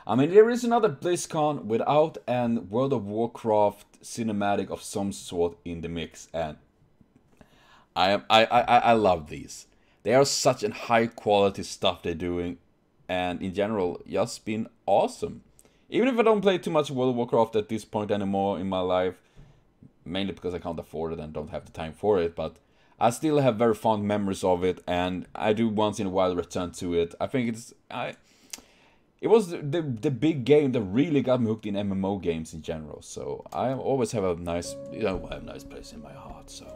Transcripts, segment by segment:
I mean, there is another BlizzCon without an World of Warcraft cinematic of some sort in the mix, and I love these. They are such a high quality stuff they're doing, and in general, just been awesome. Even if I don't play too much World of Warcraft at this point anymore in my life, mainly because I can't afford it and don't have the time for it, but I still have very fond memories of it, and I do once in a while return to it. I think it was the big game that really got me hooked in MMO games in general. So I always have a nice, have a nice place in my heart. So.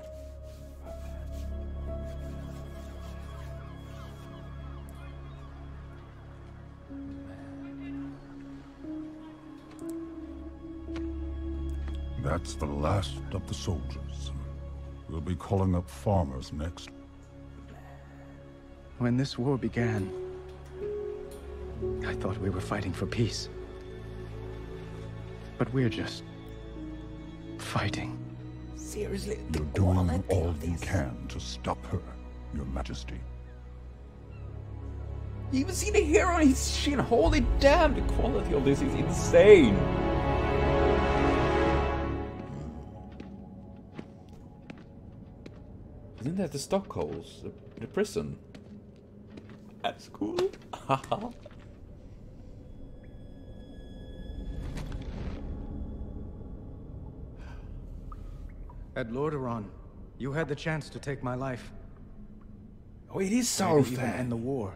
That's the last of the soldiers. We'll be calling up farmers next. When this war began, I thought we were fighting for peace. But we're just fighting. Seriously, You're doing all you can to stop her, Your Majesty. You even see the hair on his chin. Holy damn, the quality of this is insane. Isn't that the stockholes? The prison? That's cool. At Lordaeron, you had the chance to take my life. Oh, it is so Maybe even end the war.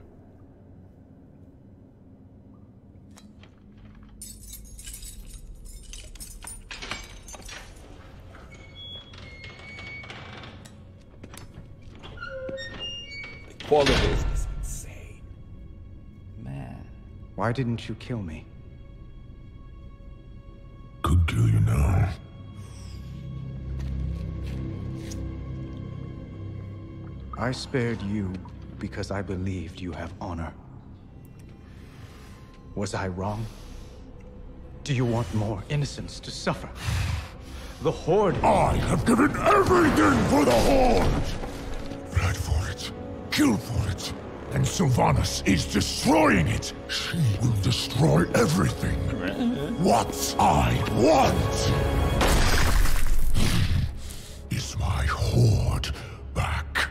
The quality is insane. Man. Why didn't you kill me? Could kill you now. I spared you because I believed you have honor. Was I wrong? Do you want more innocents to suffer? The Horde... I have given everything for the Horde! Fight for it. Kill for it. And Sylvanas is destroying it. She will destroy everything. What I want is my Horde back.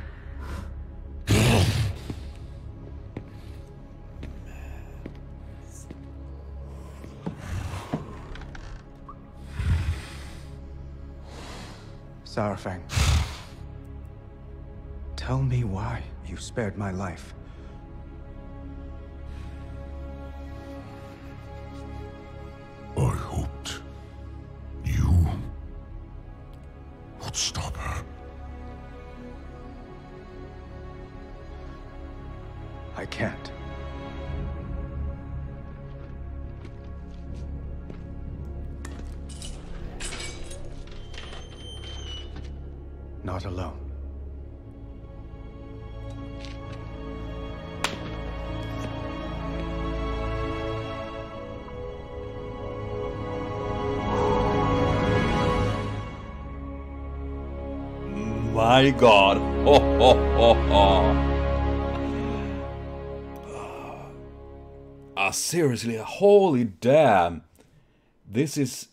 Saurfang, tell me why you spared my life. I hoped you would stop her. I can't. Not alone. My God. Ho, ho, ho, ho. Seriously, holy damn. This is...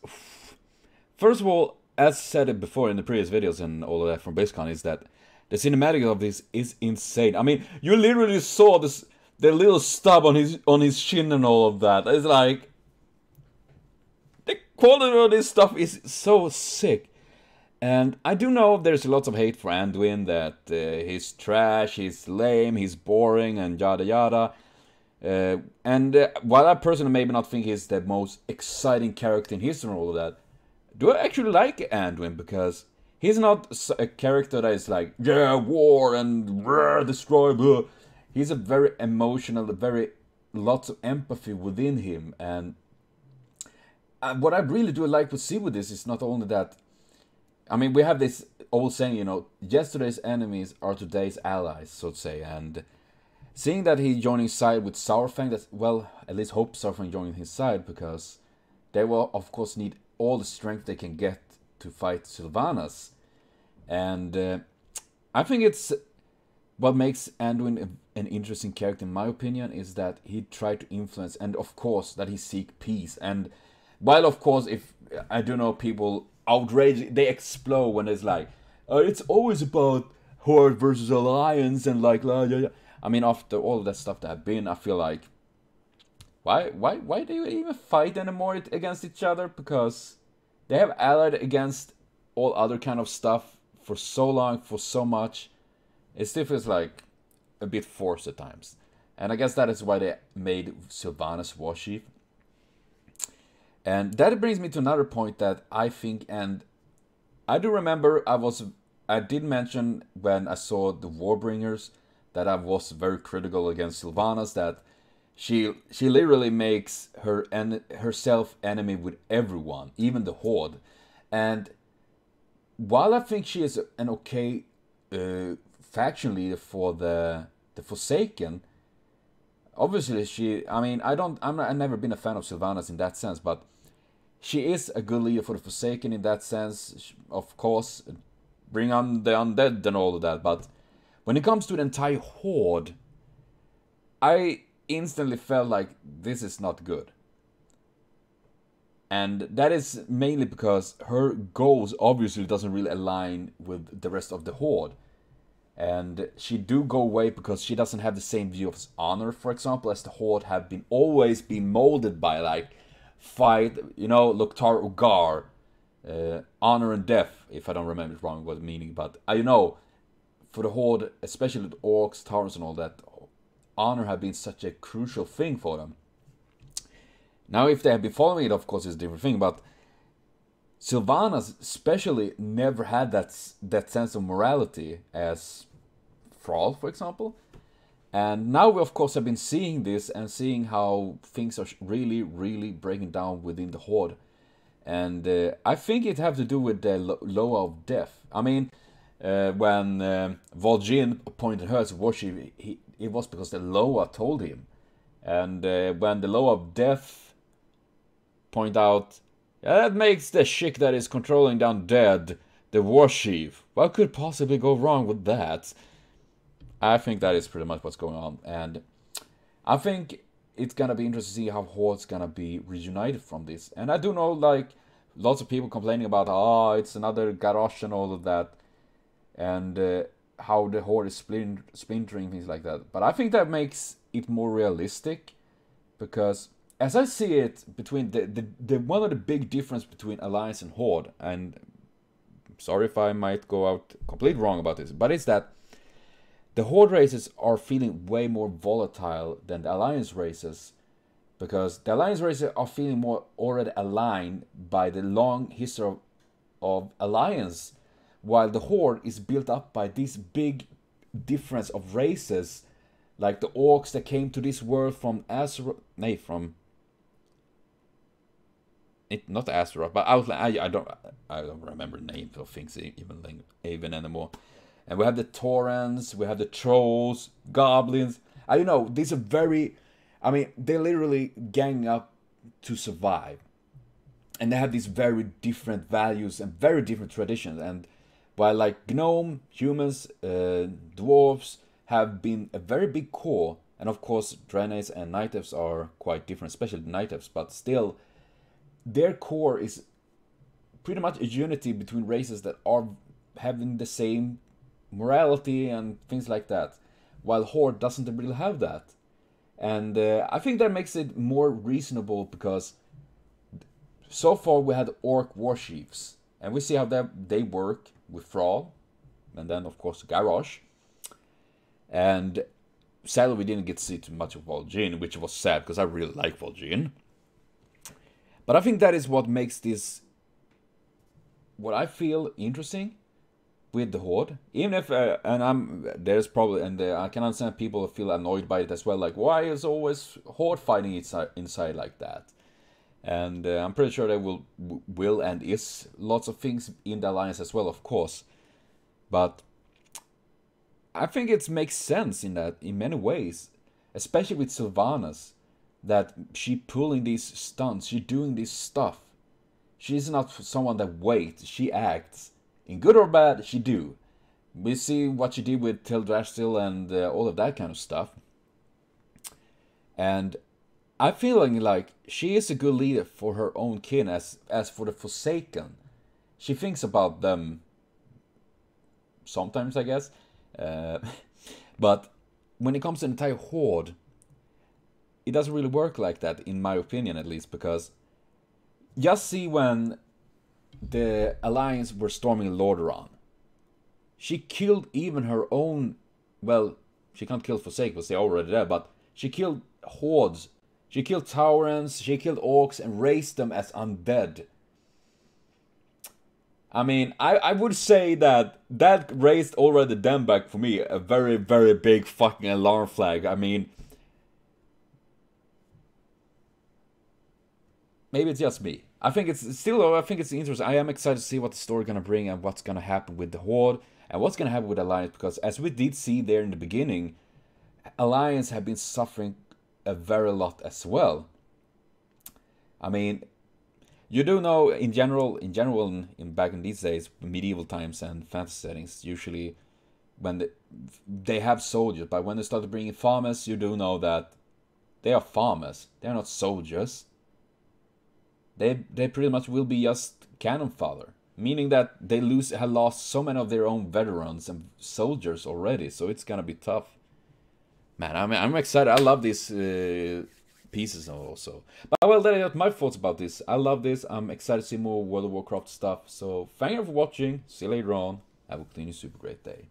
First of all, as said it before in the previous videos and all of that from BlizzCon, is that the cinematic of this is insane. I mean, you literally saw this, the little stub on his chin and all of that. It's like... The quality of this stuff is so sick. And I do know there's lots of hate for Anduin, that he's trash, he's lame, he's boring, and yada yada. While I personally maybe not think he's the most exciting character in history and all of that, do I actually like Anduin, because he's not a character that is like, yeah, war and destroy, blah. He's a very emotional, very lots of empathy within him, and what I really do like to see with this is not only that, I mean, we have this old saying, you know, yesterday's enemies are today's allies, so to say, and seeing that he's joining side with Saurfang, that's, well, at least hope Saurfang joining his side, because they will, of course, need all the strength they can get to fight Sylvanas. And I think it's what makes Anduin an interesting character, in my opinion, is that he tried to influence, and of course that he seek peace. And while of course, if I do know people outrage, they explode when it's like, it's always about Horde versus Alliance and like, yeah. I mean, after all that stuff that have been, I feel like, why do you even fight anymore against each other? Because they have allied against all other kind of stuff for so long, for so much. It still feels like a bit forced at times. And I guess that is why they made Sylvanas Warchief. And that brings me to another point that I think, and I do remember I did mention when I saw the Warbringers that I was very critical against Sylvanas, that she literally makes herself enemy with everyone, even the Horde. And while I think she is an okay faction leader for the Forsaken, obviously I've never been a fan of Sylvanas in that sense, but she is a good leader for the Forsaken in that sense. Of course, bring on the undead and all of that, but when it comes to the entire Horde, I instantly felt like this is not good. And that is mainly because her goals obviously doesn't really align with the rest of the Horde. And she do go away because she doesn't have the same view of honor, for example, as the Horde have always been molded by, like, fight, Loktar Ugar, honor and death, if I don't remember it wrong what the meaning, but for the Horde, especially the Orcs, Taurens and all that, honor have been such a crucial thing for them. Now, if they have been following it, of course, it's a different thing, but Sylvanas especially never had that sense of morality as Thrall, for example. And now we, of course, have been seeing this and seeing how things are really, really breaking down within the Horde. And I think it have to do with the Loa of Death. I mean, when Vol'jin appointed her as Warchief, it was because the Loa told him. And when the Loa of Death point out, that makes the chick that is controlling the undead the Warchief. What could possibly go wrong with that? I think that is pretty much what's going on. And I think it's gonna be interesting to see how Horde's gonna be reunited from this. And I do know, like, lots of people complaining about, it's another Garrosh and all of that. And how the Horde is splintering, things like that. But I think that makes it more realistic. Because as I see it, between the one of the big difference between Alliance and Horde, and sorry if I might go out completely wrong about this, but it's that the Horde races are feeling way more volatile than the Alliance races, because the Alliance races are feeling more already aligned by the long history of Alliance, while the Horde is built up by this big difference of races, like the Orcs that came to this world from Azeroth, not Azeroth, but Outland. I don't remember names of things even anymore. And we have the Taurens, we have the Trolls, Goblins. These are very, they literally gang up to survive. And they have these very different values and very different traditions. And while like Gnome, humans, Dwarves have been a very big core, and of course Draenei's and Night Elves are quite different, especially the Night Elves, but still, their core is pretty much a unity between races that are having the same morality and things like that, while Horde doesn't really have that. And I think that makes it more reasonable, because so far we had Orc Warchiefs, and we see how they work with Thrall, and then of course Garrosh. And sadly we didn't get to see too much of Vol'jin, which was sad, because I really like Vol'jin. But I think that is what makes this, what I feel, interesting with the Horde. Even if, there's probably, and I can understand people feel annoyed by it as well, like, why is always Horde fighting inside like that? And I'm pretty sure there will and is lots of things in the Alliance as well, of course. But I think it makes sense in many ways, especially with Sylvanas, that she pulling these stunts, she doing this stuff. She's not someone that waits, she acts. In good or bad, she do. We see what she did with Teldrassil and all of that kind of stuff. And I feel like she is a good leader for her own kin. As for the Forsaken, she thinks about them sometimes, I guess. But when it comes to the entire horde, it doesn't really work like that, in my opinion at least, because just see when the Alliance were storming Lordaeron. She killed even her own, well, she can't kill Forsaken because they're already there, but she killed hordes. She killed Taurens, she killed Orcs and raised them as undead. I mean, I would say that raised already them back for me a very, very big fucking alarm flag. I mean, maybe it's just me. I think it's interesting. I am excited to see what the story gonna bring and what's gonna happen with the Horde and what's gonna happen with Alliance, because as we did see there in the beginning, Alliance have been suffering a very lot as well. I mean, you do know in general in back in these days, medieval times and fantasy settings, usually when they have soldiers, but when they start bringing farmers, you do know that they are farmers. They are not soldiers. They pretty much will be just cannon fodder, meaning that they have lost so many of their own veterans and soldiers already. So it's gonna be tough. Man, I'm excited. I love these pieces also. But well, that is my thoughts about this. I love this. I'm excited to see more World of Warcraft stuff. So thank you for watching. See you later on. Have a clean, super great day.